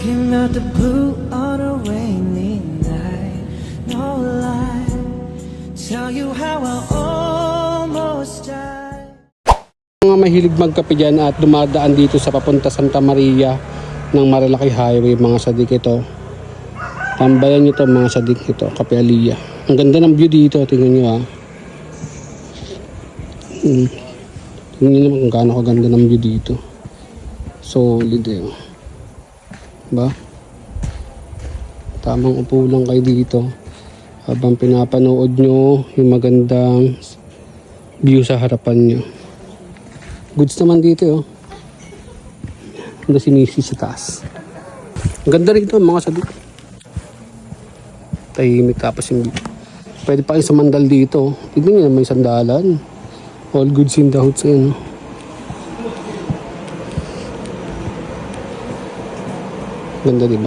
Came out the blue on a rainy night. No lie, tell you how I almost died. Mga mahilig magkape dyan at dumadaan dito sa papunta Santa Maria ng Marilaki Highway, mga sadik ito. Tambayan nyo to mga sadik ito, Kape Aliyah. Ang ganda ng view dito, tingnan nyo ha. Tingnan nyo naman kung gaano kaganda ng view dito. Solid eh. Ba? Tamang upo lang kayo dito habang pinapanood nyo yung magandang view sa harapan nyo. Goods naman dito oh. Ganda si Mrs. sa taas. Ang ganda rin ito mga sadik. Tahimik tapos yung view. Pwede pa kayo sumandal dito. Tignan nyo naman yung sandalan. All goods in the house eh. Ganda diba?